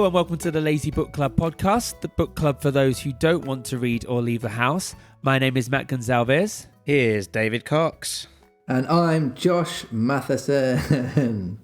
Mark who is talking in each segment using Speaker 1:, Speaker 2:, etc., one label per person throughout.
Speaker 1: and welcome to the Lazy Book Club podcast, the book club for those who don't want to read or leave the house. My name is Matt Gonzalez.
Speaker 2: Here's David Cox.
Speaker 3: And I'm Josh Matheson.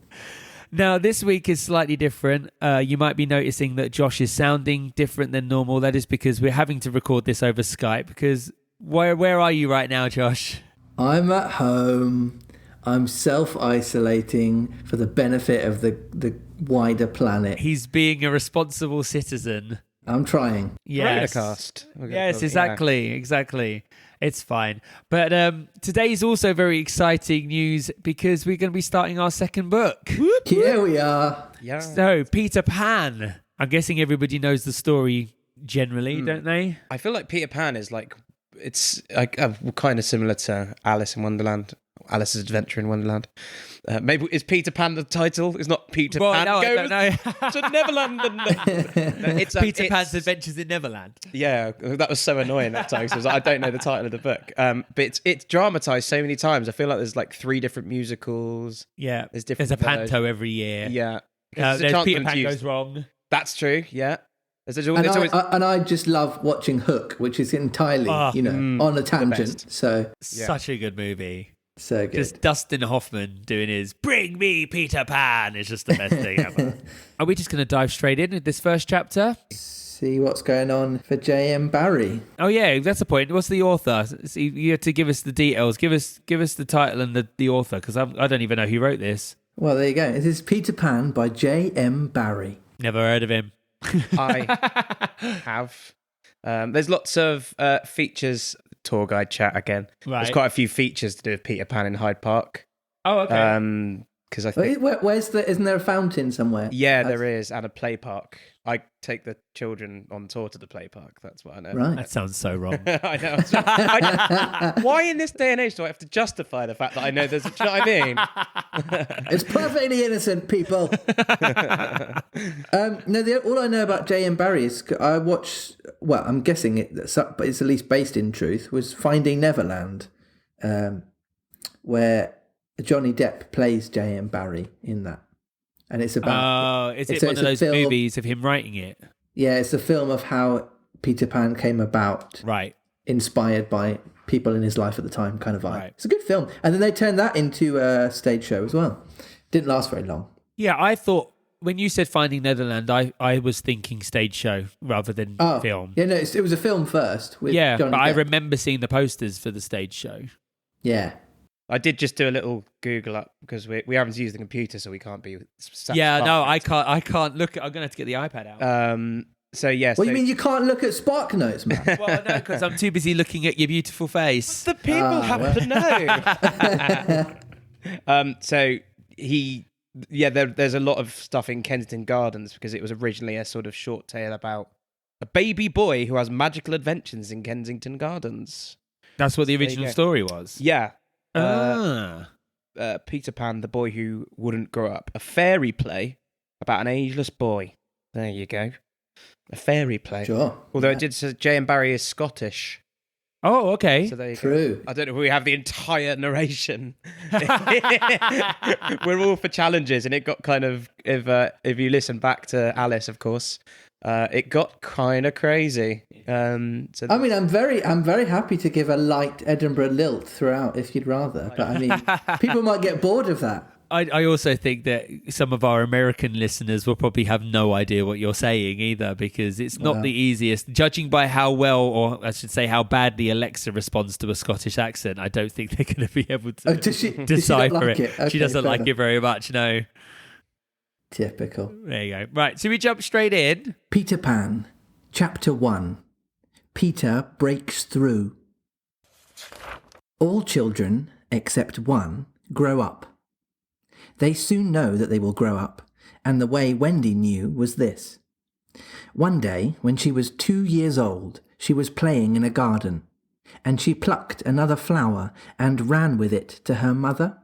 Speaker 1: Now, this week is slightly different. You might be noticing that Josh is sounding different than normal. That is because we're having to record this over Skype. Because where are you right now, Josh?
Speaker 3: I'm at home. I'm self-isolating for the benefit of the wider planet.
Speaker 1: He's being a responsible citizen.
Speaker 3: I'm trying.
Speaker 1: Yes.
Speaker 2: Cast.
Speaker 1: Yes, exactly. It's fine. But today's also very exciting news because we're going to be starting our second book.
Speaker 3: Here we are.
Speaker 2: Yeah.
Speaker 1: So, Peter Pan. I'm guessing everybody knows the story generally, don't they?
Speaker 2: I feel like Peter Pan is it's kind of similar to Alice in Wonderland. Alice's Adventure in Wonderland. Maybe is Peter Pan the title? It's not Peter Pan.
Speaker 1: No, I don't know.
Speaker 2: To Neverland.
Speaker 1: It's Peter Pan's Adventures in Neverland.
Speaker 2: Yeah, that was so annoying that time. So I don't know the title of the book. But it's dramatized so many times. I feel like there's like 3 different musicals.
Speaker 1: Yeah,
Speaker 2: There's
Speaker 1: a panto every year.
Speaker 2: Yeah,
Speaker 1: There's Peter Pan Goes Wrong.
Speaker 2: That's true. Yeah.
Speaker 3: And I just love watching Hook, which is entirely, on a tangent. So
Speaker 1: Such a good movie.
Speaker 3: So good.
Speaker 1: Just Dustin Hoffman doing his "Bring me Peter Pan" is just the best thing ever. Are we just going to dive straight in with this first chapter?
Speaker 3: See what's going on for J M Barrie.
Speaker 1: Oh yeah, that's the point. What's the author? See, you have to give us the details. Give us the title and the author, because I don't even know who wrote this.
Speaker 3: Well, there you go. It is Peter Pan by J M Barrie.
Speaker 1: Never heard of him.
Speaker 2: I have. There's lots of features. Tour guide chat again.
Speaker 1: Right.
Speaker 2: There's quite a few features to do with Peter Pan in Hyde Park.
Speaker 1: Oh, okay.
Speaker 2: Because I think
Speaker 3: isn't there a fountain somewhere?
Speaker 2: Yeah, there is, and a play park. I take the children on tour to the play park. That's what I know.
Speaker 3: Right.
Speaker 1: That sounds so wrong.
Speaker 2: I know. Why in this day and age do I have to justify the fact that I know there's? Do you know what I mean?
Speaker 3: It's perfectly innocent, people. All I know about J M Barrie is I watched. Well, I'm guessing it's at least based in truth. Was Finding Neverland, where Johnny Depp plays J M Barrie in that. And it's about...
Speaker 1: Oh, is it one of those movies of him writing it?
Speaker 3: Yeah, it's a film of how Peter Pan came about.
Speaker 1: Right.
Speaker 3: Inspired by people in his life at the time, kind of vibe.
Speaker 1: Right.
Speaker 3: It's a good film. And then they turned that into a stage show as well. Didn't last very long.
Speaker 1: Yeah, I thought... When you said Finding Neverland, I was thinking stage show rather than film.
Speaker 3: Yeah, no, it was a film first. With
Speaker 1: Johnny
Speaker 3: Depp.
Speaker 1: I remember seeing the posters for the stage show.
Speaker 3: Yeah.
Speaker 2: I did just do a little Google up because we haven't used the computer, so we can't be.
Speaker 1: Yeah, no, I can't look. I'm gonna have to get the iPad out.
Speaker 2: So yes.
Speaker 3: What do you mean you can't look at Spark Notes, man?
Speaker 1: Well, no, because I'm too busy looking at your beautiful face.
Speaker 2: The people have to know. So there's a lot of stuff in Kensington Gardens because it was originally a sort of short tale about a baby boy who has magical adventures in Kensington Gardens.
Speaker 1: That's what the original story was.
Speaker 2: Yeah. Peter Pan, the boy who wouldn't grow up. A fairy play about an ageless boy. There you go. A fairy play.
Speaker 3: Sure.
Speaker 2: Although it did say J M Barrie is Scottish.
Speaker 1: Oh, okay.
Speaker 2: So there you
Speaker 3: True.
Speaker 2: go. I don't know if we have the entire narration. We're all for challenges, and it got kind of if you listen back to Alice, of course, it got kind of crazy. I'm
Speaker 3: very happy to give a light Edinburgh lilt throughout if you'd rather, but I mean, people might get bored of that.
Speaker 1: I also think that some of our American listeners will probably have no idea what you're saying either, because it's not the easiest. Judging by how well, or I should say how badly Alexa responds to a Scottish accent, I don't think they're going to be able to decipher it.
Speaker 3: Okay,
Speaker 1: she doesn't like it very much, no.
Speaker 3: Typical.
Speaker 1: There you go. Right, so we jump straight in.
Speaker 3: Peter Pan, Chapter 1. Peter breaks through. All children, except one, grow up. They soon know that they will grow up, and the way Wendy knew was this. One day, when she was 2 years old, she was playing in a garden, and she plucked another flower and ran with it to her mother.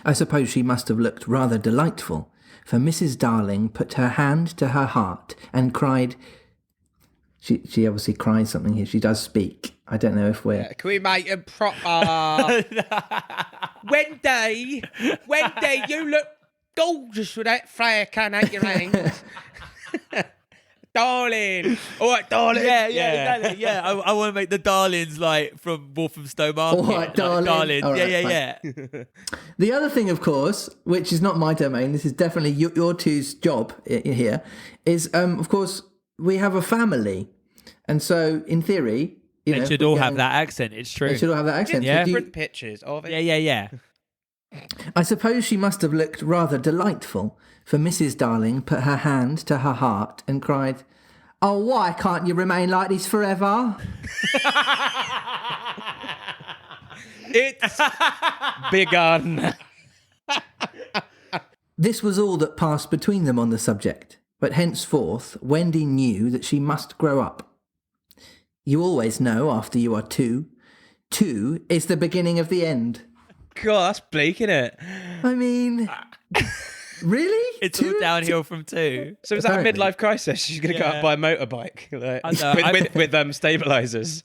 Speaker 3: I suppose she must have looked rather delightful, for Mrs. Darling put her hand to her heart and cried... She obviously cries something here. She does speak. I don't know if we're...
Speaker 2: Yeah, can we make it proper? Wendy, you look gorgeous with that flower can out your hand. darling. All right, darling.
Speaker 1: Yeah, exactly. Yeah, I want to make the darlings like from Walthamstow Market.
Speaker 3: All right, darling.
Speaker 1: Darling.
Speaker 3: All right,
Speaker 1: yeah.
Speaker 3: The other thing, of course, which is not my domain, this is definitely your two's job here, is, of course, we have a family. And so, in theory...
Speaker 1: They should all have that accent, it's true.
Speaker 3: They should all have that accent.
Speaker 1: Yeah.
Speaker 2: Different pictures of it.
Speaker 1: Yeah.
Speaker 3: I suppose she must have looked rather delightful, for Mrs. Darling put her hand to her heart and cried, "Oh, why can't you remain like this forever?"
Speaker 2: It's begun.
Speaker 3: This was all that passed between them on the subject, but henceforth Wendy knew that she must grow up. You always know after you are 2. 2 is the beginning of the end.
Speaker 2: God, that's bleak, isn't it?
Speaker 3: I mean, really?
Speaker 1: It's all downhill from 2.
Speaker 2: So is that a
Speaker 3: Apparently.
Speaker 2: midlife crisis? She's going to go out and buy a motorbike with stabilizers.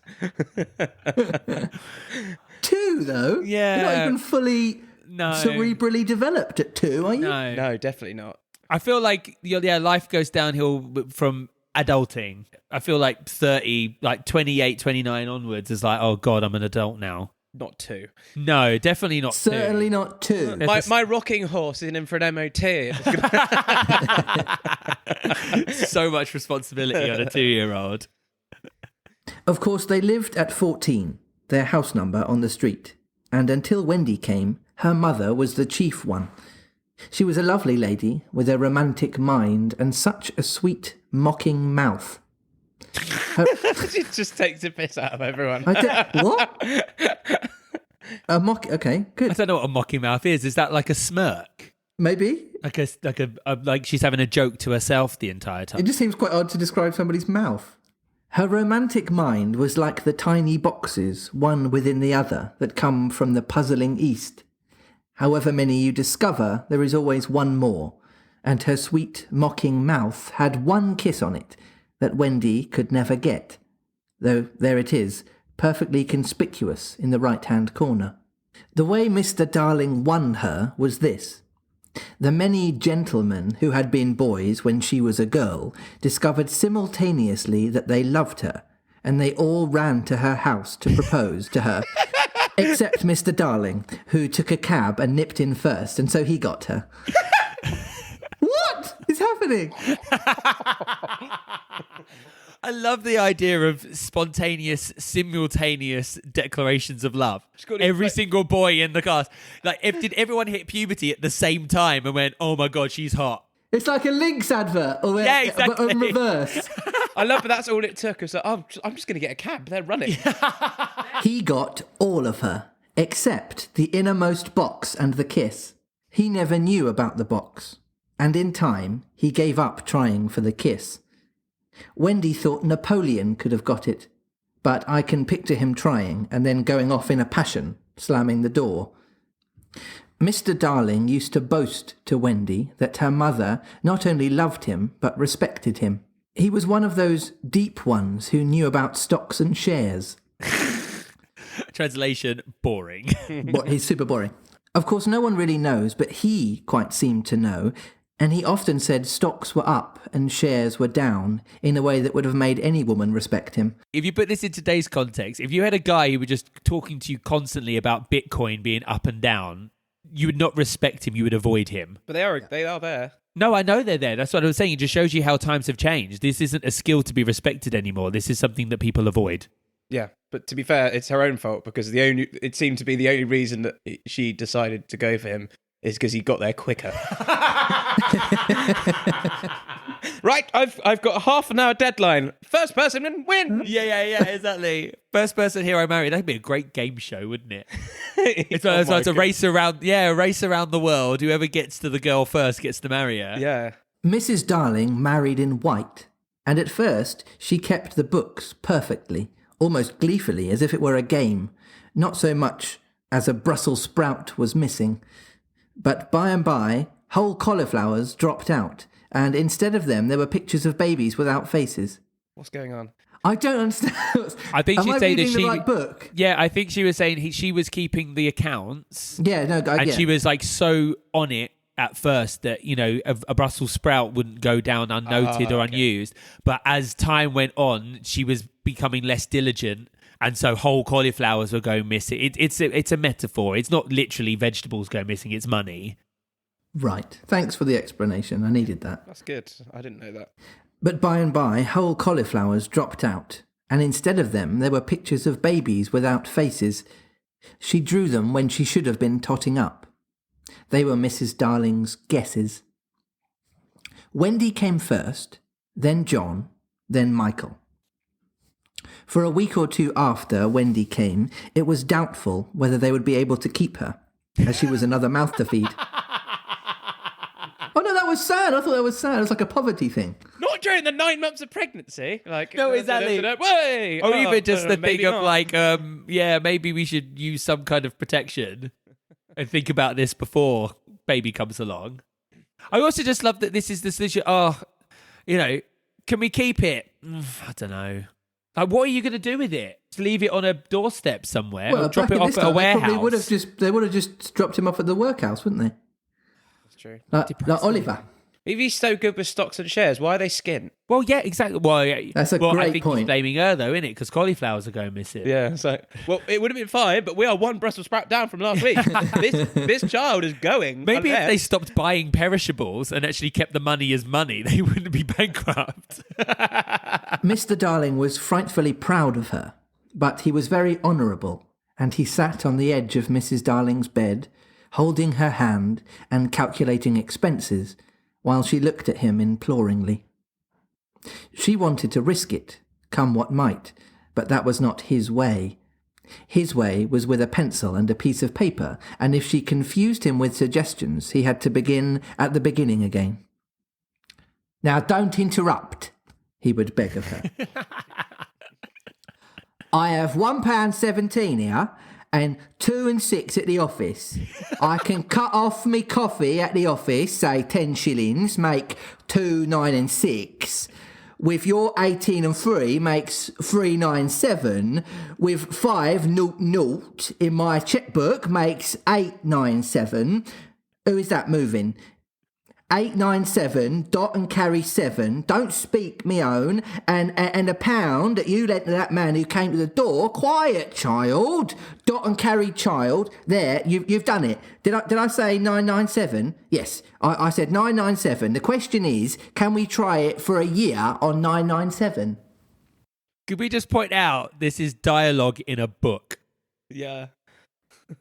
Speaker 3: 2, though?
Speaker 1: Yeah.
Speaker 3: You're not even fully cerebrally developed at 2, are you?
Speaker 2: No, definitely not.
Speaker 1: I feel like life goes downhill from adulting. I feel like 30, like 28, 29 onwards is like, oh God, I'm an adult now.
Speaker 2: Not 2.
Speaker 1: No, definitely not 2.
Speaker 3: Certainly not 2.
Speaker 2: My rocking horse is in for an MOT.
Speaker 1: So much responsibility on a 2-year-old.
Speaker 3: Of course, they lived at 14, their house number on the street, and until Wendy came, her mother was the chief one. She was a lovely lady with a romantic mind and such a sweet, mocking mouth.
Speaker 2: She just takes a piss out of everyone.
Speaker 3: What? Okay,
Speaker 1: I
Speaker 3: good.
Speaker 1: don't know what a mocking mouth is. Is that like a smirk?
Speaker 3: Maybe.
Speaker 1: Like she's having a joke to herself the entire time.
Speaker 3: It just seems quite odd to describe somebody's mouth. Her romantic mind was like the tiny boxes, one within the other, that come from the puzzling East. However many you discover, there is always one more, and her sweet, mocking mouth had one kiss on it that Wendy could never get, though there it is, perfectly conspicuous in the right-hand corner. The way Mr. Darling won her was this. The many gentlemen who had been boys when she was a girl discovered simultaneously that they loved her, and they all ran to her house to propose to her, except Mr. Darling, who took a cab and nipped in first, and so he got her. What is happening?
Speaker 1: I love the idea of spontaneous, simultaneous declarations of love. Every single boy in the cast. Like, did everyone hit puberty at the same time and went, oh my God, she's hot?
Speaker 3: It's like a Lynx advert,
Speaker 1: Yeah, exactly.
Speaker 3: but in reverse.
Speaker 2: I love that that's all it took. It's like, I'm just going to get a cab. They're running.
Speaker 3: He got all of her, except the innermost box and the kiss. He never knew about the box, and in time he gave up trying for the kiss. Wendy thought Napoleon could have got it, but I can picture him trying and then going off in a passion, slamming the door. Mr. Darling used to boast to Wendy that her mother not only loved him, but respected him. He was one of those deep ones who knew about stocks and shares.
Speaker 1: Translation, boring.
Speaker 3: He's super boring. Of course, no one really knows, but he quite seemed to know, and he often said stocks were up and shares were down in a way that would have made any woman respect him.
Speaker 1: If you put this in today's context, if you had a guy who was just talking to you constantly about Bitcoin being up and down, you would not respect him, you would avoid him.
Speaker 2: But they are there.
Speaker 1: No, I know they're there. That's what I was saying. It just shows you how times have changed. This isn't a skill to be respected anymore. This is something that people avoid.
Speaker 2: Yeah, but to be fair, it's her own fault because it seemed to be the only reason that she decided to go for him is because he got there quicker. Right, I've got a half an hour deadline. First person and win.
Speaker 1: Yeah, exactly. First person hero married. That'd be a great game show, wouldn't it? It's a race around the world. Whoever gets to the girl first gets to marry her.
Speaker 2: Yeah.
Speaker 3: Mrs. Darling married in white, and at first she kept the books perfectly, almost gleefully, as if it were a game, not so much as a Brussels sprout was missing. But by and by, whole cauliflowers dropped out, and instead of them there were pictures of babies without faces.
Speaker 2: What's going on?
Speaker 3: I don't understand.
Speaker 1: I think she'd say that
Speaker 3: reading the right book?
Speaker 1: Yeah, I think she was saying she was keeping the accounts.
Speaker 3: Yeah, no,
Speaker 1: and she was like so on it at first that, a Brussels sprout wouldn't go down unnoted or unused. But as time went on, she was becoming less diligent. And so whole cauliflowers were going missing. It's a metaphor. It's not literally vegetables going missing. It's money.
Speaker 3: Right. Thanks for the explanation. I needed that.
Speaker 2: That's good. I didn't know that.
Speaker 3: But by and by, whole cauliflowers dropped out, and instead of them, there were pictures of babies without faces. She drew them when she should have been totting up. They were Mrs. Darling's guesses. Wendy came first, then John, then Michael. For a week or two after Wendy came, it was doubtful whether they would be able to keep her, as she was another mouth to feed. Oh no, that was sad. I thought that was sad. It was like a poverty thing.
Speaker 2: Not during the 9 months of pregnancy.
Speaker 1: No, exactly.
Speaker 2: Way!
Speaker 1: Or even just the thing
Speaker 2: not.
Speaker 1: of maybe we should use some kind of protection and think about this before baby comes along. I also just love that this is the solution. Can we keep it? I don't know. Like, what are you going to do with it? Just leave it on a doorstep somewhere? Or drop it off at a warehouse?
Speaker 3: They would have just dropped him off at the workhouse, wouldn't they?
Speaker 2: That's true.
Speaker 3: Like Oliver.
Speaker 2: If he's so good with stocks and shares, why are they skint?
Speaker 1: Well, yeah, exactly.
Speaker 3: That's a
Speaker 1: I
Speaker 3: great
Speaker 1: think
Speaker 3: point.
Speaker 1: he's blaming her, though, isn't it? Because cauliflowers are going missing.
Speaker 2: Yeah, so it would have been fine, but we are one Brussels sprout down from last week. this child is going.
Speaker 1: Maybe if they stopped buying perishables and actually kept the money as money, they wouldn't be bankrupt.
Speaker 3: Mr. Darling was frightfully proud of her, but he was very honourable, and he sat on the edge of Mrs. Darling's bed, holding her hand and calculating expenses, while she looked at him imploringly. She wanted to risk it, come what might, but that was not his way. His way was with a pencil and a piece of paper, and if she confused him with suggestions, he had to begin at the beginning again. "Now don't interrupt," he would beg of her. "I have £1.17 here, and 2 and 6 at the office. I can cut off me coffee at the office, say 10 shillings, make 2, 9 and 6. With your 18 and 3 makes 397. With 5, 0, in my checkbook makes 897. Who is that moving? 897, dot and carry 7, don't speak me own, and £1 that you lent to that man who came to the door. Quiet, child. Dot and carry child. There, you've done it. Did I say 997? Yes, I said 997. The question is, can we try it for a year on 997?
Speaker 1: Could we just point out this is dialogue in a book?
Speaker 2: Yeah.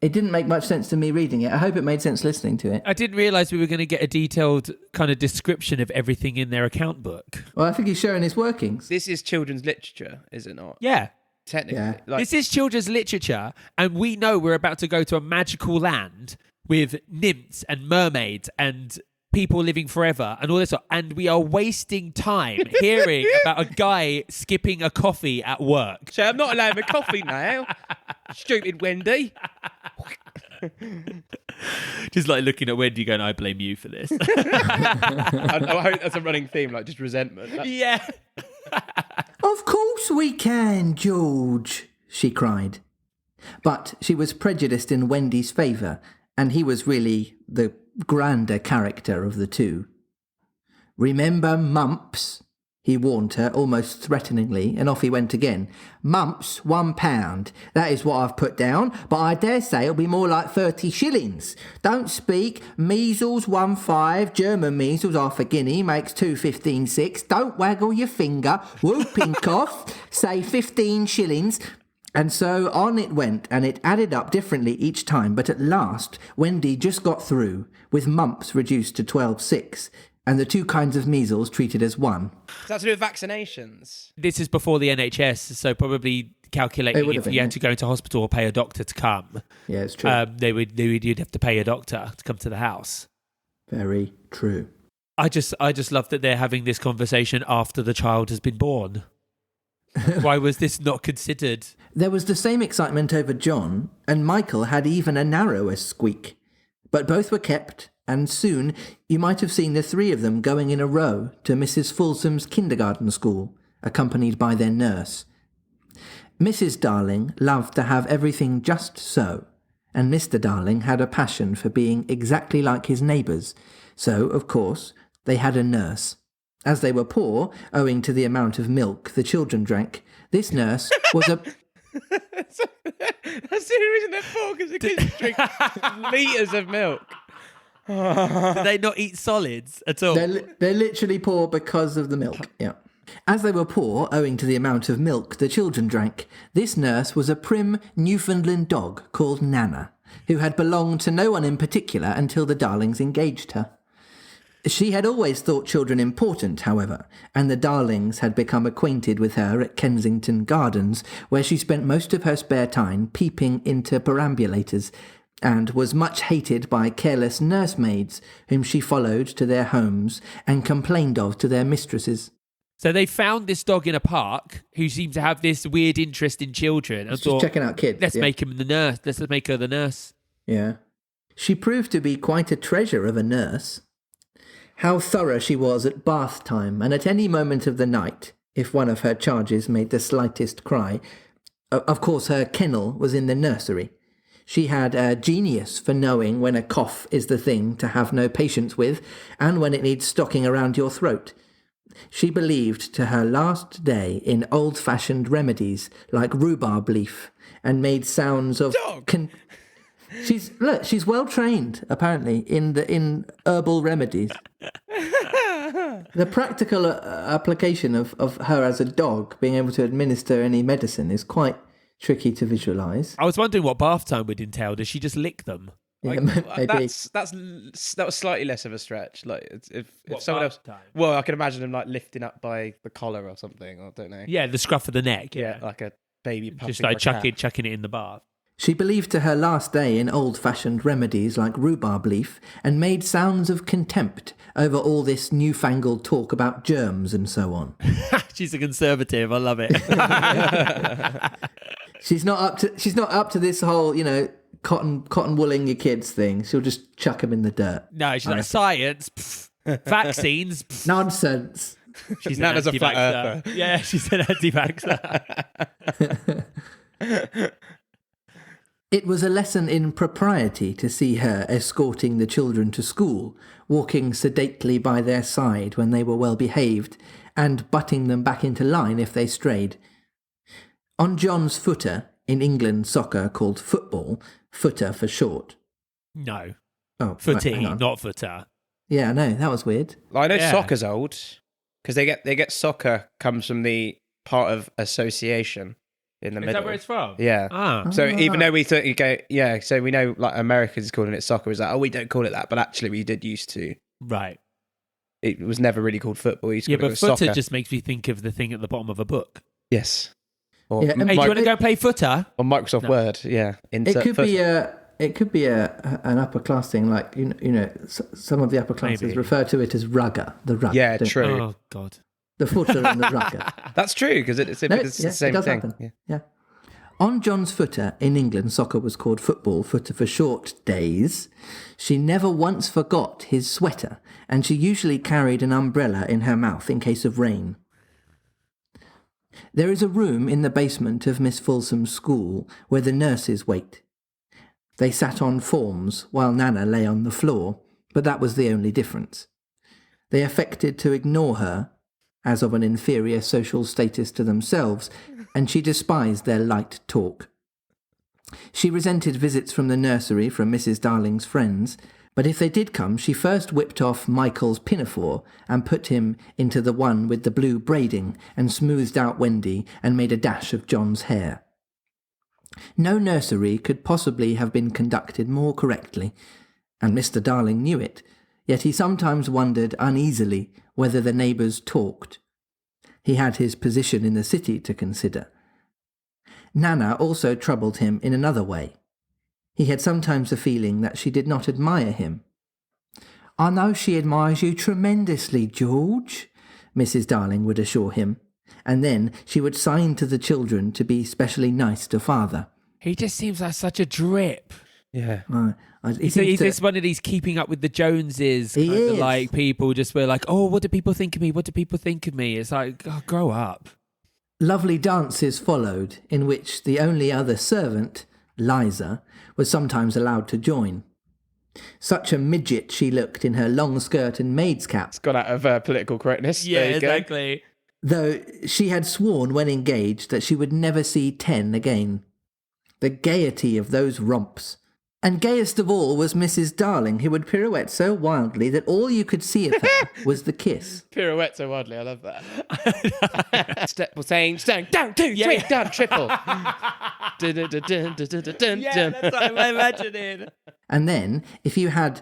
Speaker 3: It didn't make much sense to me reading it. I hope it made sense listening to it.
Speaker 1: I didn't realise we were going to get a detailed kind of description of everything in their account book.
Speaker 3: Well, I think he's showing his workings.
Speaker 2: This is children's literature, is it not?
Speaker 1: Yeah.
Speaker 2: Technically.
Speaker 3: Yeah.
Speaker 1: This is children's literature, and we know we're about to go to a magical land with nymphs and mermaids and people living forever and all this, and we are wasting time hearing about a guy skipping a coffee at work.
Speaker 2: So I'm not allowed my coffee now. Stupid Wendy.
Speaker 1: Just like looking at Wendy going, I blame you for this.
Speaker 2: I hope that's a running theme, like just resentment.
Speaker 1: Yeah.
Speaker 3: Of course we can, George, she cried. But she was prejudiced in Wendy's favour, and he was really the grander character of the two. "Remember mumps," he warned her almost threateningly, and off he went again. "Mumps, £1. That is what I've put down, but I dare say it'll be more like 30 shillings. Don't speak. Measles, 1.5. German measles, half a guinea, makes 2.15.6. Don't waggle your finger. Whooping cough, say 15 shillings. And so on it went, and it added up differently each time, but at last Wendy just got through, with mumps reduced to 12.6, and the 2 kinds of measles treated as 1.
Speaker 2: Is that to do with vaccinations?
Speaker 1: This is before the NHS, so probably calculating if you had to go into hospital or pay a doctor to come.
Speaker 3: Yeah, it's true.
Speaker 1: You'd have to pay a doctor to come to the house.
Speaker 3: Very true.
Speaker 1: I just love that they're having this conversation after the child has been born. Why was this not considered?
Speaker 3: There was the same excitement over John, and Michael had even a narrower squeak. But both were kept, and soon you might have seen the 3 of them going in a row to Mrs. Fulsom's kindergarten school, accompanied by their nurse. Mrs. Darling loved to have everything just so, and Mr. Darling had a passion for being exactly like his neighbours, so, of course, they had a nurse. As they were poor, owing to the amount of milk the children drank, this nurse was a...
Speaker 2: That's the only reason they're poor, because the kids drink litres of milk.
Speaker 1: Do they not eat solids at all?
Speaker 3: They're literally poor because of the milk, yeah. As they were poor, owing to the amount of milk the children drank, this nurse was a prim Newfoundland dog called Nana, who had belonged to no one in particular until the Darlings engaged her. She had always thought children important, however, and the Darlings had become acquainted with her at Kensington Gardens, where she spent most of her spare time peeping into perambulators, and was much hated by careless nursemaids whom she followed to their homes and complained of to their mistresses.
Speaker 1: So they found this dog in a park who seemed to have this weird interest in children and thought,
Speaker 3: checking out kids.
Speaker 1: Let's make him the nurse. Let's make her the nurse.
Speaker 3: Yeah. She proved to be quite a treasure of a nurse. How thorough she was at bath time, and at any moment of the night, if one of her charges made the slightest cry. Of course, her kennel was in the nursery. She had a genius for knowing when a cough is the thing to have no patience with, and when it needs stocking around your throat. She believed to her last day in old-fashioned remedies like rhubarb leaf, and made sounds of... She's well trained apparently in herbal remedies. The practical application of her as a dog being able to administer any medicine is quite tricky to visualise.
Speaker 1: I was wondering what bath time would entail. Does she just lick them?
Speaker 3: Yeah, maybe.
Speaker 2: That was slightly less of a stretch. Like if someone else,
Speaker 1: time?
Speaker 2: well, I can imagine them like lifting up by the collar or something. I don't know.
Speaker 1: Yeah, the scruff of the neck. Yeah,
Speaker 2: like a baby puppy.
Speaker 1: just like chucking it in the bath.
Speaker 3: She believed to her last day in old-fashioned remedies like rhubarb leaf, and made sounds of contempt over all this newfangled talk about germs and so on.
Speaker 1: She's a conservative. I love it.
Speaker 3: She's not up to this whole, cotton wooling your kids thing. She'll just chuck them in the dirt.
Speaker 1: No, she's like science, vaccines,
Speaker 3: nonsense.
Speaker 1: She's
Speaker 2: not
Speaker 1: an
Speaker 2: as a flat
Speaker 1: anti-vaxxer.
Speaker 2: earther.
Speaker 1: Yeah, she's an anti-vaxxer.
Speaker 3: It was a lesson in propriety to see her escorting the children to school, walking sedately by their side when they were well behaved, and butting them back into line if they strayed. On John's footer, in England soccer called football, footer for short.
Speaker 1: No.
Speaker 3: Oh,
Speaker 1: Footy,
Speaker 3: right, hang on.
Speaker 1: not footer.
Speaker 3: Yeah, I know, that was weird.
Speaker 2: Well, I know
Speaker 1: Yeah.
Speaker 2: soccer's old because they get soccer comes from the part of association in the
Speaker 1: Is
Speaker 2: middle.
Speaker 1: that where it's from?
Speaker 2: Yeah.
Speaker 1: Ah.
Speaker 2: So even though we thought you go, yeah, so we know like Americans calling it soccer is like, oh, we don't call it that, but actually we did used to.
Speaker 1: Right.
Speaker 2: It was never really called football. We used to
Speaker 1: Yeah,
Speaker 2: call it
Speaker 1: but
Speaker 2: was
Speaker 1: footer
Speaker 2: soccer.
Speaker 1: just makes me think of the thing at the bottom of a book.
Speaker 2: Yes. Or,
Speaker 3: Yeah, and
Speaker 1: Hey, do you
Speaker 3: Mike-
Speaker 1: want to go play footer?
Speaker 2: or Microsoft
Speaker 1: No.
Speaker 2: Word, yeah.
Speaker 3: It could be an upper class thing, like some of the upper classes
Speaker 1: Maybe.
Speaker 3: refer to it as rugger, the rug.
Speaker 2: Yeah,
Speaker 3: don't-
Speaker 2: true.
Speaker 1: Oh, God.
Speaker 3: The footer and the rugger.
Speaker 2: That's true because it's
Speaker 3: No,
Speaker 2: the same
Speaker 3: it does
Speaker 2: thing.
Speaker 3: happen.
Speaker 2: Yeah.
Speaker 3: Yeah. On John's footer, in England, soccer was called football, footer for short days. She never once forgot his sweater, and she usually carried an umbrella in her mouth in case of rain. There is a room in the basement of Miss Fulsom's school where the nurses wait. They sat on forms while Nana lay on the floor, but that was the only difference. They affected to ignore her, as of an inferior social status to themselves, and she despised their light talk. She resented visits from the nursery from Mrs. Darling's friends, but if they did come, she first whipped off Michael's pinafore and put him into the one with the blue braiding, and smoothed out Wendy and made a dash of John's hair. No nursery could possibly have been conducted more correctly, and Mr. Darling knew it, yet he sometimes wondered uneasily whether the neighbours talked. He had his position in the city to consider. Nana also troubled him in another way. He had sometimes a feeling that she did not admire him. "I know she admires you tremendously, George," Mrs. Darling would assure him, and then she would sign to the children to be specially nice to father.
Speaker 1: He just seems like such a drip.
Speaker 2: Yeah.
Speaker 1: He's just one of these keeping up with the Joneses
Speaker 3: He
Speaker 1: kind of
Speaker 3: is.
Speaker 1: like people just were like, oh, what do people think of me? What do people think of me? It's like, oh, grow up.
Speaker 3: Lovely dances followed, in which the only other servant Liza, was sometimes allowed to join. Such a midget she looked in her long skirt and maid's cap.
Speaker 2: It's gone out of political correctness.
Speaker 1: Yeah,
Speaker 2: There you go.
Speaker 1: exactly.
Speaker 3: Though she had sworn when engaged that she would never see 10 again. The gaiety of those romps. And gayest of all was Mrs. Darling, who would pirouette so wildly that all you could see of her was the kiss.
Speaker 2: Pirouette so wildly, I love that. Step, saying, down, 2, 3, down, triple.
Speaker 1: Yeah, that's what I'm imagining.
Speaker 3: And then, if you had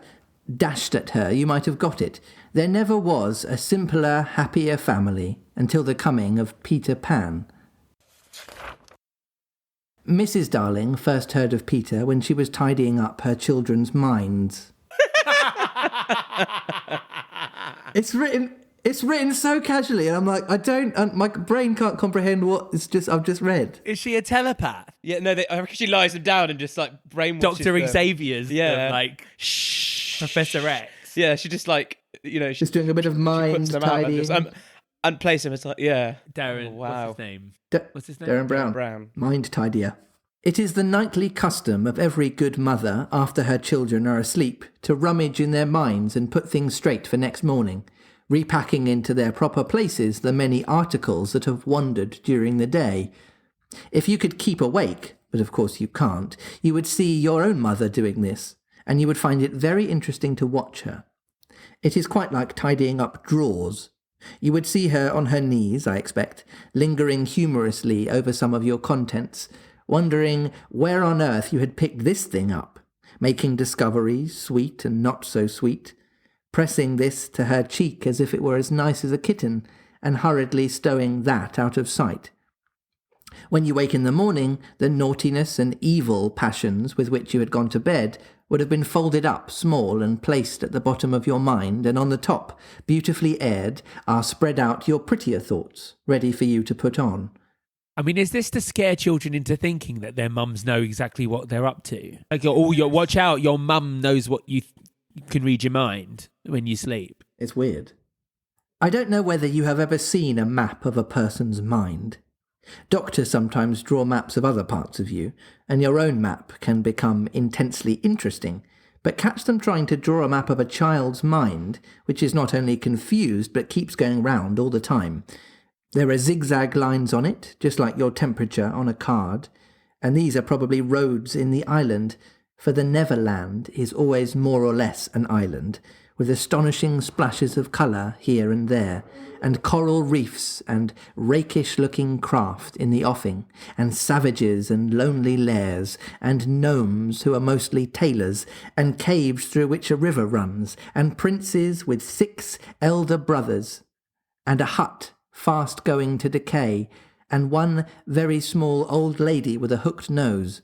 Speaker 3: dashed at her, you might have got it. There never was a simpler, happier family until the coming of Peter Pan. Mrs. Darling first heard of Peter when she was tidying up her children's minds. It's written so casually, and I'm like, my brain can't comprehend what I've just read.
Speaker 1: Is she a telepath?
Speaker 2: Yeah, no, I reckon she lies them down and just like brainwashes
Speaker 1: Dr.
Speaker 2: them.
Speaker 1: Xavier's
Speaker 2: Yeah.
Speaker 1: like Professor X.
Speaker 2: Yeah, she just like, she
Speaker 3: Just doing a bit of mind
Speaker 2: puts them out and
Speaker 3: tidying.
Speaker 2: just unplace them. It's like, yeah.
Speaker 1: Darren,
Speaker 2: Oh, wow.
Speaker 1: what's his name? What's his name?
Speaker 3: Darren Brown.
Speaker 2: Brown.
Speaker 3: Mind tidier. It is the nightly custom of every good mother, after her children are asleep, to rummage in their minds and put things straight for next morning, repacking into their proper places the many articles that have wandered during the day. If you could keep awake, but of course you can't, you would see your own mother doing this, and you would find it very interesting to watch her. It is quite like tidying up drawers. You would see her on her knees, I expect, lingering humorously over some of your contents, wondering where on earth you had picked this thing up, making discoveries, sweet and not so sweet, pressing this to her cheek as if it were as nice as a kitten, and hurriedly stowing that out of sight. When you wake in the morning, the naughtiness and evil passions with which you had gone to bed would have been folded up small and placed at the bottom of your mind, and on the top, beautifully aired, are spread out your prettier thoughts, ready for you to put on.
Speaker 1: I mean, is this to scare children into thinking that their mums know exactly what they're up to? Like, watch out, your mum knows what you can read your mind when you sleep.
Speaker 3: It's weird. I don't know whether you have ever seen a map of a person's mind. Doctors sometimes draw maps of other parts of you, and your own map can become intensely interesting, but catch them trying to draw a map of a child's mind, which is not only confused but keeps going round all the time. There are zigzag lines on it, just like your temperature on a card, and these are probably roads in the island, for the Neverland is always more or less an island, with astonishing splashes of colour here and there, and coral reefs and rakish-looking craft in the offing, and savages and lonely lairs, and gnomes who are mostly tailors, and caves through which a river runs, and princes with 6 elder brothers, and a hut fast going to decay, and one very small old lady with a hooked nose.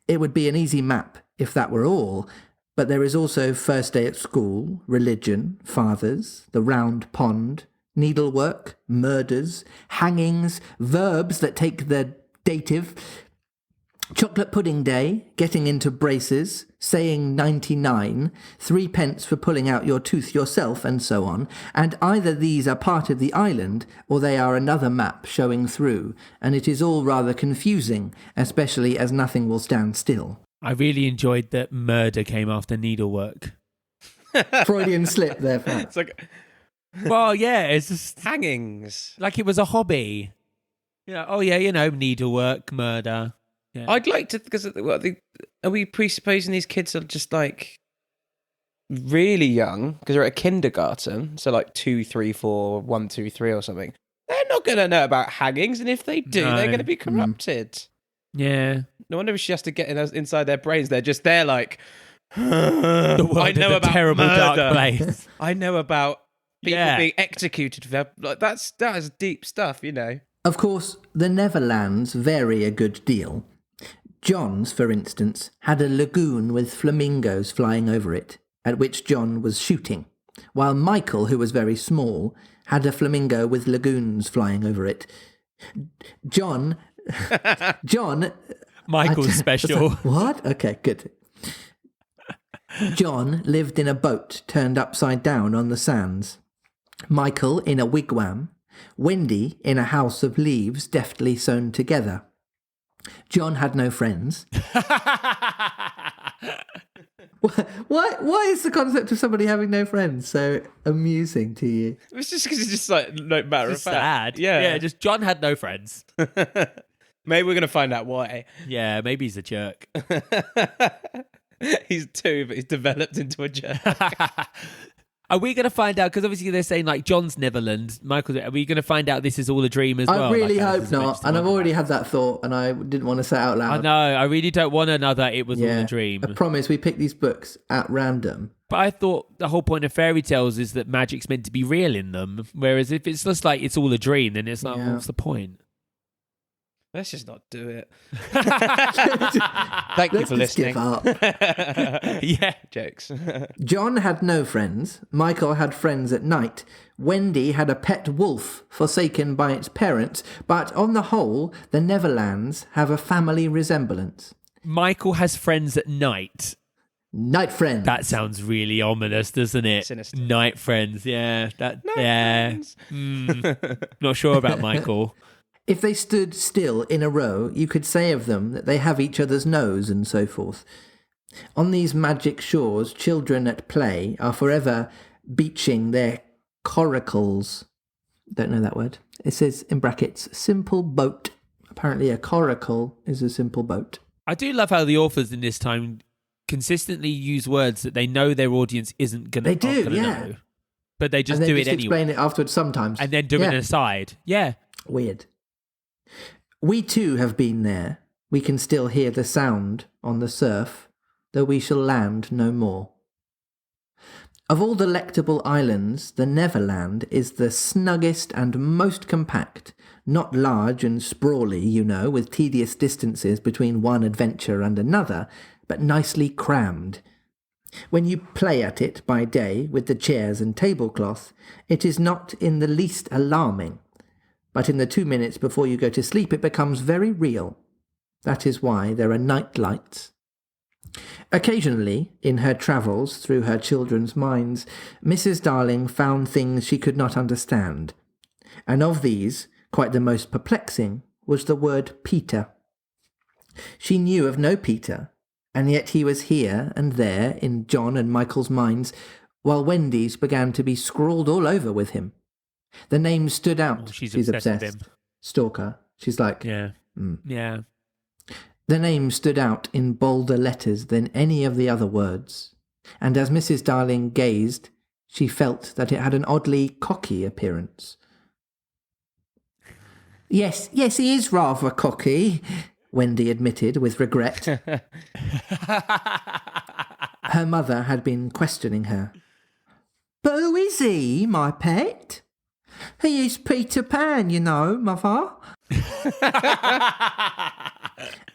Speaker 3: It would be an easy map if that were all, but there is also first day at school, religion, fathers, the round pond, needlework, murders, hangings, verbs that take the dative, chocolate pudding day, getting into braces, saying 99, 3 pence for pulling out your tooth yourself, and so on, and either these are part of the island or they are another map showing through, and it is all rather confusing, especially as nothing will stand still.
Speaker 1: I really enjoyed that murder came after needlework.
Speaker 3: Freudian slip there, Pat.
Speaker 2: It's like
Speaker 1: Well, yeah, it's just
Speaker 2: hangings.
Speaker 1: like it was a hobby. Needlework, murder. Yeah.
Speaker 2: I'd like to, because are we presupposing these kids are just like really young because they're at kindergarten, so like 2, 3, 4, 1, 2, 3 or something? They're not going to know about hangings, and if they do,
Speaker 1: No.
Speaker 2: they're going to be corrupted.
Speaker 1: Yeah.
Speaker 2: No wonder she has to get inside their brains. They're just there like,
Speaker 1: The world
Speaker 2: I know
Speaker 1: is a
Speaker 2: about
Speaker 1: terrible
Speaker 2: murder.
Speaker 1: dark place.
Speaker 2: I know about people
Speaker 1: Yeah.
Speaker 2: being executed. Like that is deep stuff, you know.
Speaker 3: Of course, the Neverlands vary a good deal. John's, for instance, had a lagoon with flamingos flying over it, at which John was shooting, while Michael, who was very small, had a flamingo with lagoons flying over it. John...
Speaker 1: Michael's special.
Speaker 3: What? Okay, good. John lived in a boat turned upside down on the sands. Michael in a wigwam. Wendy in a house of leaves deftly sewn together. John had no friends. Why is the concept of somebody having no friends so amusing to you?
Speaker 2: It's just because it's just like no matter of
Speaker 1: It's
Speaker 2: fact.
Speaker 1: sad.
Speaker 2: Yeah.
Speaker 1: Just John had no friends.
Speaker 2: Maybe we're going to find out why.
Speaker 1: Yeah, maybe he's a jerk.
Speaker 2: He's 2, but he's developed into a jerk.
Speaker 1: Are we going to find out? Because obviously they're saying like John's Neverland. Michael, are we going to find out this is all a dream as well?
Speaker 3: I really
Speaker 1: Like,
Speaker 3: hope
Speaker 1: this is meant
Speaker 3: not.
Speaker 1: to
Speaker 3: And I've
Speaker 1: wonder
Speaker 3: already
Speaker 1: about.
Speaker 3: had that thought, and I didn't want to say it out loud.
Speaker 1: I know. I really don't want another. It was all a dream.
Speaker 3: I promise we pick these books at random.
Speaker 1: But I thought the whole point of fairy tales is that magic's meant to be real in them. Whereas if it's just like it's all a dream, then it's like,
Speaker 3: Yeah.
Speaker 1: what's the point?
Speaker 2: Let's just not do it. Thank you
Speaker 3: Let's
Speaker 2: for
Speaker 3: just
Speaker 2: listening.
Speaker 3: give up.
Speaker 1: Yeah.
Speaker 2: Jokes.
Speaker 3: John had no friends. Michael had friends at night. Wendy had a pet wolf forsaken by its parents. But on the whole, the Neverlands have a family resemblance.
Speaker 1: Michael has friends at night.
Speaker 3: Night friends.
Speaker 1: That sounds really ominous, doesn't it?
Speaker 2: Sinister.
Speaker 1: Night friends. Yeah.
Speaker 2: Friends.
Speaker 1: Not sure about Michael.
Speaker 3: If they stood still in a row, you could say of them that they have each other's nose and so forth. On these magic shores, children at play are forever beaching their coracles. Don't know that word. It says in brackets, simple boat. Apparently a coracle is a simple boat.
Speaker 1: I do love how the authors in this time consistently use words that they know their audience isn't going to
Speaker 3: They do, yeah.
Speaker 1: know. But they just
Speaker 3: and then
Speaker 1: do
Speaker 3: just
Speaker 1: it anyway.
Speaker 3: explain it afterwards sometimes.
Speaker 1: And then do it
Speaker 3: Yeah.
Speaker 1: an aside. Yeah.
Speaker 3: Weird. We too have been there. We can still hear the sound on the surf, though we shall land no more. Of all delectable islands, the Neverland is the snuggest and most compact, not large and sprawly, you know, with tedious distances between one adventure and another, but nicely crammed. When you play at it by day with the chairs and tablecloth, it is not in the least alarming. But in the 2 minutes before you go to sleep, it becomes very real. That is why there are night lights. Occasionally, in her travels through her children's minds, Mrs. Darling found things she could not understand. And of these, quite the most perplexing was the word Peter. She knew of no Peter, and yet he was here and there in John and Michael's minds, while Wendy's began to be scrawled all over with him. The name stood out.
Speaker 1: Oh, she's obsessed with him.
Speaker 3: Stalker. She's like,
Speaker 1: Yeah. Yeah.
Speaker 3: The name stood out in bolder letters than any of the other words, and as Mrs. Darling gazed, she felt that it had an oddly cocky appearance. Yes, he is rather cocky, Wendy admitted with regret. Her mother had been questioning her. But who is he, my pet? He is Peter Pan, you know, mother.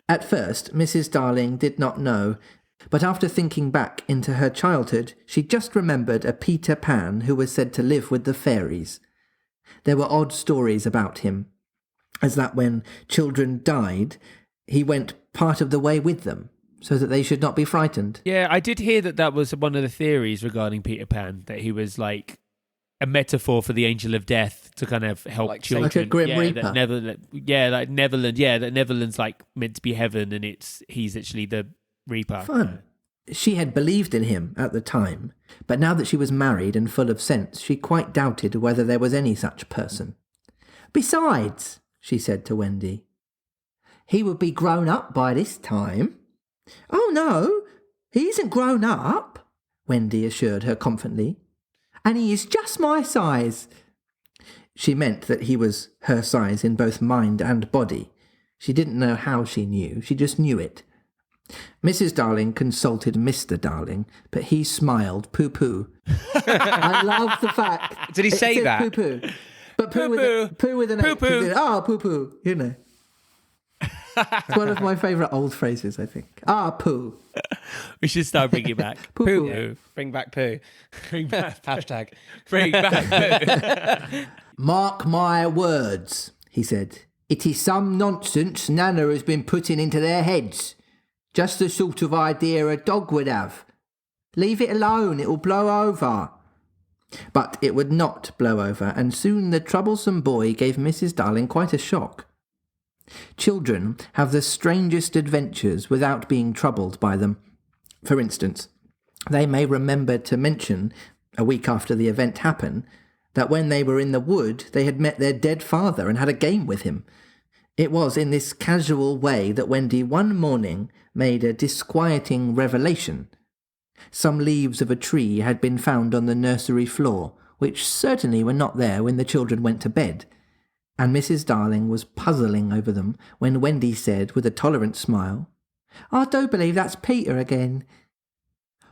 Speaker 3: At first, Mrs. Darling did not know, but after thinking back into her childhood, she just remembered a Peter Pan who was said to live with the fairies. There were odd stories about him, as that when children died, he went part of the way with them, so that they should not be frightened.
Speaker 1: Yeah, I did hear that was one of the theories regarding Peter Pan, that he was like a metaphor for the angel of death to kind of help
Speaker 2: Like
Speaker 1: children.
Speaker 3: Like a Grim
Speaker 1: yeah,
Speaker 3: Reaper.
Speaker 1: That Neverland. Yeah, that Neverland's like meant to be heaven, and he's actually the Reaper.
Speaker 3: Fun. She had believed in him at the time, but now that she was married and full of sense, she quite doubted whether there was any such person. Besides, she said to Wendy, he would be grown up by this time. Oh no, he isn't grown up, Wendy assured her confidently. And he is just my size. She meant that he was her size in both mind and body. She didn't know how she knew, she just knew it. Mrs. Darling consulted Mr. Darling, but he smiled poo-poo. I love the fact.
Speaker 2: Did he
Speaker 3: it
Speaker 2: say
Speaker 3: said
Speaker 2: that?
Speaker 3: Poo-poo. But poo with an
Speaker 1: Poo-poo.
Speaker 3: H. He said, poo-poo, you know. It's one of my favourite old phrases, I think. Poo.
Speaker 1: We should start bringing it back.
Speaker 3: Poo-poo.
Speaker 1: Poo-poo.
Speaker 2: Bring back poo.
Speaker 1: Bring back.
Speaker 2: Hashtag.
Speaker 1: Bring back. Poo.
Speaker 3: Mark my words, he said. It is some nonsense Nana has been putting into their heads. Just the sort of idea a dog would have. Leave it alone, it'll blow over. But it would not blow over, and soon the troublesome boy gave Mrs. Darling quite a shock. Children have the strangest adventures without being troubled by them. For instance, they may remember to mention, a week after the event happened, that when they were in the wood they had met their dead father and had a game with him. It was in this casual way that Wendy one morning made a disquieting revelation. Some leaves of a tree had been found on the nursery floor, which certainly were not there when the children went to bed, and Mrs. Darling was puzzling over them when Wendy said, with a tolerant smile, "I do believe that's Peter again."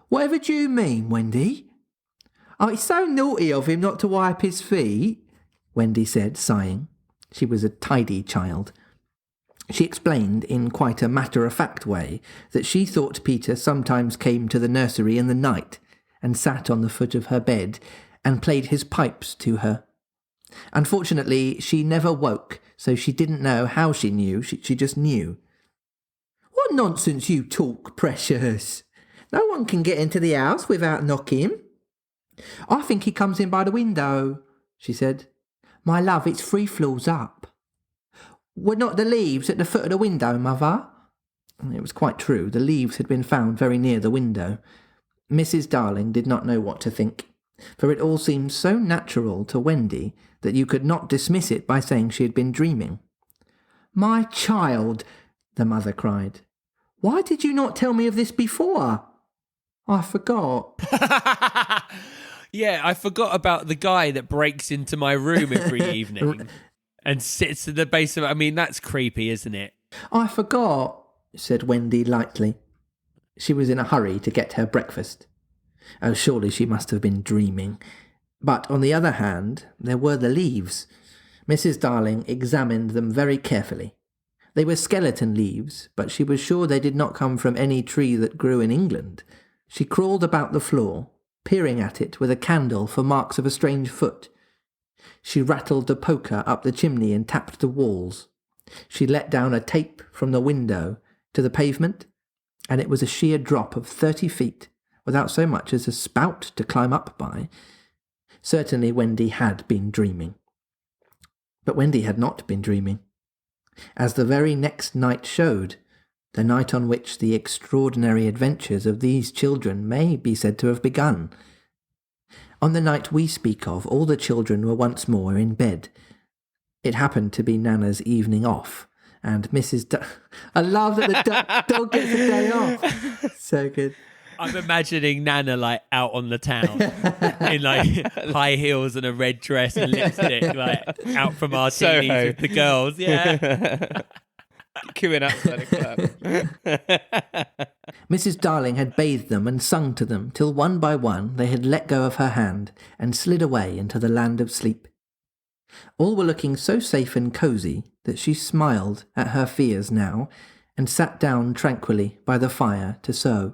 Speaker 3: "Whatever do you mean, Wendy?" "Oh, it's so naughty of him not to wipe his feet," Wendy said, sighing. She was a tidy child. She explained in quite a matter-of-fact way that she thought Peter sometimes came to the nursery in the night and sat on the foot of her bed and played his pipes to her. Unfortunately, she never woke, so she didn't know how she knew. She just knew. "What nonsense you talk, Precious. No one can get into the house without knocking." "I think he comes in by the window," she said. "My love, it's 3 floors up." "Were not the leaves at the foot of the window, Mother?" It was quite true. The leaves had been found very near the window. Mrs. Darling did not know what to think, for it all seemed so natural to Wendy that you could not dismiss it by saying she had been dreaming. "My child," the mother cried, "why did you not tell me of this before?" "I forgot."
Speaker 1: Yeah, I forgot about the guy that breaks into my room every evening and sits at the base of it. I mean, that's creepy, isn't it?
Speaker 3: "I forgot," said Wendy lightly. She was in a hurry to get her breakfast. Oh, surely she must have been dreaming. But on the other hand, there were the leaves. Mrs. Darling examined them very carefully. They were skeleton leaves, but she was sure they did not come from any tree that grew in England. She crawled about the floor, peering at it with a candle for marks of a strange foot. She rattled the poker up the chimney and tapped the walls. She let down a tape from the window to the pavement, and it was a sheer drop of 30 feet, without so much as a spout to climb up by. Certainly Wendy had been dreaming. But Wendy had not been dreaming. As the very next night showed, the night on which the extraordinary adventures of these children may be said to have begun. On the night we speak of, all the children were once more in bed. It happened to be Nana's evening off, and I love that the dog gets a day off. So good.
Speaker 1: I'm imagining Nana like out on the town in like high heels and a red dress and lipstick, like out for martinis with the girls. Yeah.
Speaker 2: Queuing outside a club.
Speaker 3: Mrs. Darling had bathed them and sung to them till one by one they had let go of her hand and slid away into the land of sleep. All were looking so safe and cosy that she smiled at her fears now and sat down tranquilly by the fire to sew.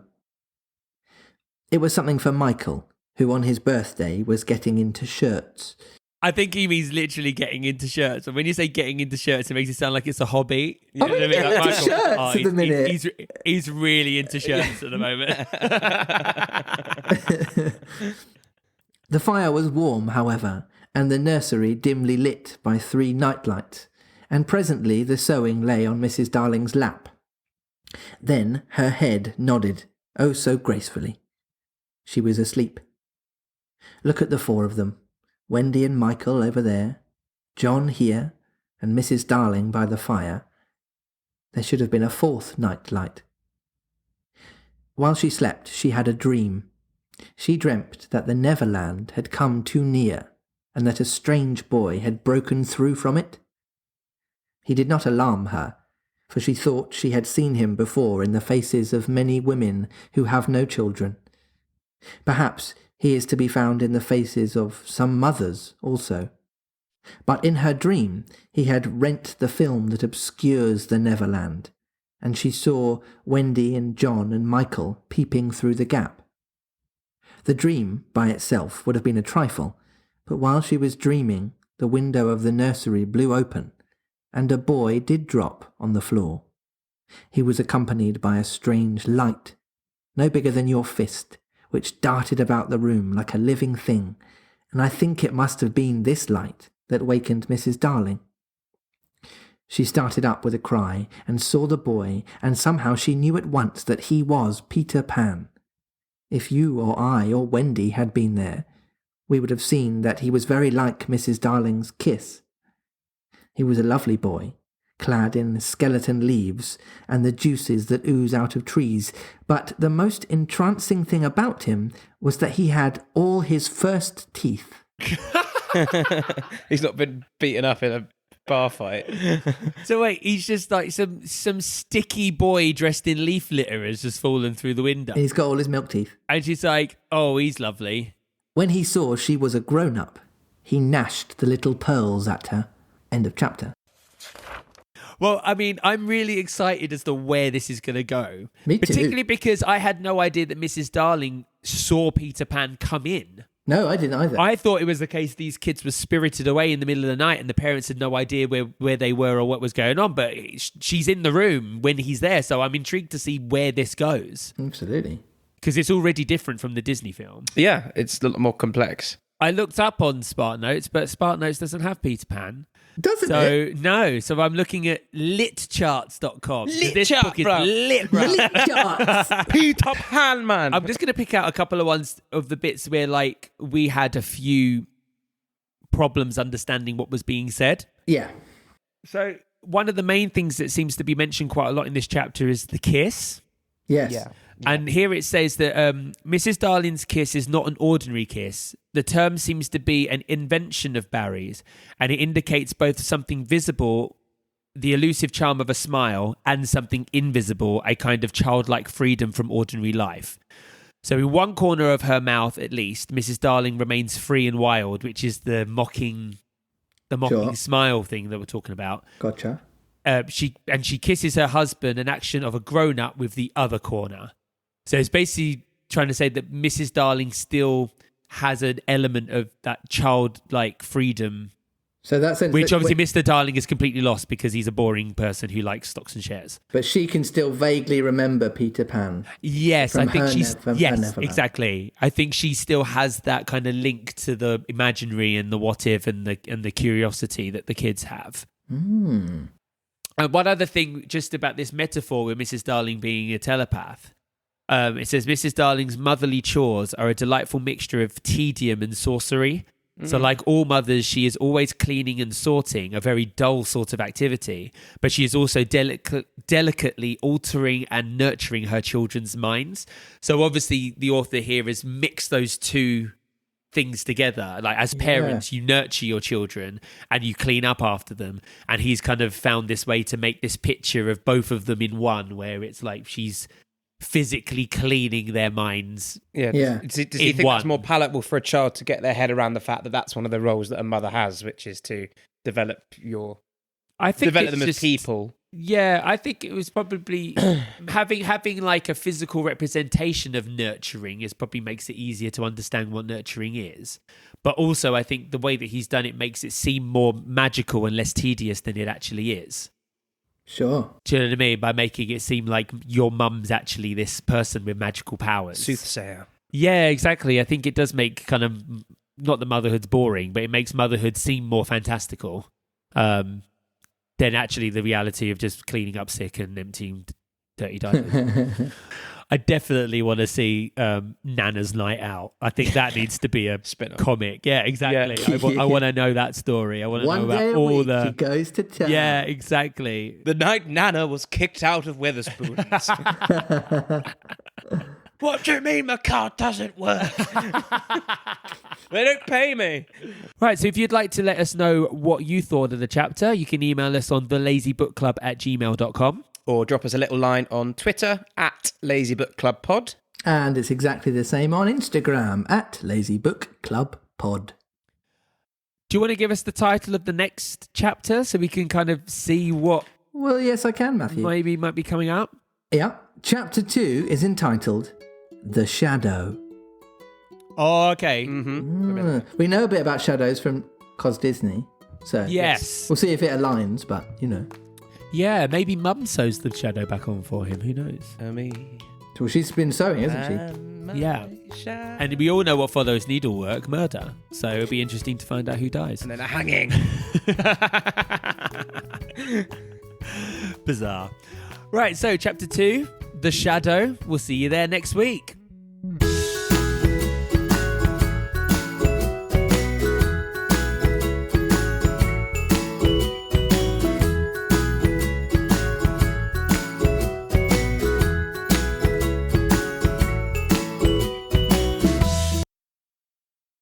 Speaker 3: It was something for Michael, who on his birthday was getting into shirts.
Speaker 1: I think he means literally getting into shirts. And when you say getting into shirts, it makes it sound like it's a hobby. You know what I mean?
Speaker 3: Getting into shirts at the minute.
Speaker 1: He's really into shirts at the moment.
Speaker 3: The fire was warm, however, and the nursery dimly lit by 3 nightlights, and presently the sewing lay on Mrs. Darling's lap. Then her head nodded, oh so gracefully. She was asleep. Look at the 4 of them, Wendy and Michael over there, John here, and Mrs. Darling by the fire. There should have been a 4th nightlight. While she slept, she had a dream. She dreamt that the Neverland had come too near, and that a strange boy had broken through from it. He did not alarm her, for she thought she had seen him before in the faces of many women who have no children. Perhaps he is to be found in the faces of some mothers also. But in her dream he had rent the film that obscures the Neverland, and she saw Wendy and John and Michael peeping through the gap. The dream by itself would have been a trifle, but while she was dreaming, the window of the nursery blew open, and a boy did drop on the floor. He was accompanied by a strange light, no bigger than your fist, which darted about the room like a living thing, and I think it must have been this light that wakened Mrs. Darling. She started up with a cry and saw the boy, and somehow she knew at once that he was Peter Pan. If you or I or Wendy had been there, we would have seen that he was very like Mrs. Darling's kiss. He was a lovely boy, clad in skeleton leaves and the juices that ooze out of trees, but the most entrancing thing about him was that he had all his first teeth.
Speaker 2: He's not been beaten up in a bar fight.
Speaker 1: So wait, he's just like some sticky boy dressed in leaf litter has just fallen through the window.
Speaker 3: And he's got all his milk teeth.
Speaker 1: And she's like, oh, he's lovely.
Speaker 3: When he saw she was a grown-up, he gnashed the little pearls at her. End of chapter.
Speaker 1: Well, I mean, I'm really excited as to where this is going to go.
Speaker 3: Me too.
Speaker 1: Particularly because I had no idea that Mrs. Darling saw Peter Pan come in.
Speaker 3: No, I didn't either.
Speaker 1: I thought it was the case these kids were spirited away in the middle of the night and the parents had no idea where they were or what was going on. But she's in the room when he's there. So I'm intrigued to see where this goes.
Speaker 3: Absolutely.
Speaker 1: Because it's already different from the Disney film.
Speaker 2: Yeah, it's a lot more complex.
Speaker 1: I looked up on SparkNotes, but SparkNotes doesn't have Peter Pan.
Speaker 3: Doesn't it?
Speaker 1: So, no. So I'm looking at litcharts.com. This
Speaker 2: Lit
Speaker 1: book is
Speaker 2: chart, bro.
Speaker 1: lit, bro.
Speaker 3: Lit charts.
Speaker 2: Peter Pan, man.
Speaker 1: I'm just going to pick out a couple of ones of the bits where, like, we had a few problems understanding what was being said.
Speaker 3: Yeah.
Speaker 1: So one of the main things that seems to be mentioned quite a lot in this chapter is the kiss.
Speaker 3: Yes.
Speaker 2: Yeah.
Speaker 1: And here it says that Mrs. Darling's kiss is not an ordinary kiss. The term seems to be an invention of Barrie's, and it indicates both something visible, the elusive charm of a smile, and something invisible, a kind of childlike freedom from ordinary life. So in one corner of her mouth, at least, Mrs. Darling remains free and wild, which is the mocking
Speaker 3: Sure.
Speaker 1: smile thing that we're talking about.
Speaker 3: Gotcha.
Speaker 1: She kisses her husband, an action of a grown-up, with the other corner. So it's basically trying to say that Mrs. Darling still has an element of that childlike freedom,
Speaker 3: So that's
Speaker 1: which obviously Mr. Darling is completely lost because he's a boring person who likes stocks and shares.
Speaker 3: But she can still vaguely remember Peter Pan.
Speaker 1: Yes,
Speaker 3: From
Speaker 1: I think
Speaker 3: her
Speaker 1: she's
Speaker 3: from her
Speaker 1: yes,
Speaker 3: Neverland.
Speaker 1: exactly. I think she still has that kind of link to the imaginary and the what if and the curiosity that the kids have.
Speaker 3: Mm.
Speaker 1: And one other thing, just about this metaphor with Mrs. Darling being a telepath. It says, Mrs. Darling's motherly chores are a delightful mixture of tedium and sorcery. So like all mothers, she is always cleaning and sorting, a very dull sort of activity. But she is also delicately altering and nurturing her children's minds. So obviously the author here has mixed those two things together. Like as parents, you nurture your children and you clean up after them. And he's kind of found this way to make this picture of both of them in one, where it's like she's physically cleaning their minds.
Speaker 2: Yeah.
Speaker 3: Yeah.
Speaker 2: Does he think
Speaker 1: one.
Speaker 2: that's more palatable for a child to get their head around the fact that that's one of the roles that a mother has, which is to develop
Speaker 1: I think
Speaker 2: develop
Speaker 1: it's
Speaker 2: them
Speaker 1: just,
Speaker 2: as people?
Speaker 1: Yeah, I think it was probably having like a physical representation of nurturing is probably makes it easier to understand what nurturing is. But also I think the way that he's done it makes it seem more magical and less tedious than it actually is.
Speaker 3: Sure.
Speaker 1: Do you know what I mean? By making it seem like your mum's actually this person with magical powers.
Speaker 2: Soothsayer.
Speaker 1: Yeah, exactly. I think it does make kind of, not that motherhood's boring, but it makes motherhood seem more fantastical than actually the reality of just cleaning up sick and emptying dirty diapers. I definitely want to see Nana's Night Out. I think that needs to be a
Speaker 2: Spin-off.
Speaker 1: comic. Yeah, exactly.
Speaker 3: Yeah.
Speaker 1: I want to know that story. I want to know
Speaker 3: One day
Speaker 1: about
Speaker 3: a
Speaker 1: all
Speaker 3: week
Speaker 1: the...
Speaker 3: he goes to town.
Speaker 1: Yeah, exactly.
Speaker 2: The night Nana was kicked out of Weatherspoons. What do you mean my card doesn't work? They don't pay me.
Speaker 1: Right, so if you'd like to let us know what you thought of the chapter, you can email us on thelazybookclub@gmail.com.
Speaker 2: Or drop us a little line on Twitter @LazyBookClubPod.
Speaker 3: And it's exactly the same on Instagram @LazyBookClubPod.
Speaker 1: Do you want to give us the title of the next chapter so we can kind of see what
Speaker 3: Well, yes, I can, Matthew.
Speaker 1: maybe might be coming up?
Speaker 3: Yeah. Chapter 2 is entitled The Shadow.
Speaker 1: Oh, okay.
Speaker 3: We know a bit about shadows from Cos Disney. So
Speaker 1: Yes.
Speaker 3: we'll see if it aligns, but, you know.
Speaker 1: Yeah, maybe Mum sews the shadow back on for him. Who knows?
Speaker 3: Well, she's been sewing, hasn't she?
Speaker 1: Yeah. And we all know what follows needlework, murder. So it'll be interesting to find out who dies.
Speaker 2: And then a hanging.
Speaker 1: Bizarre. Right, so chapter 2, The Shadow. We'll see you there next week.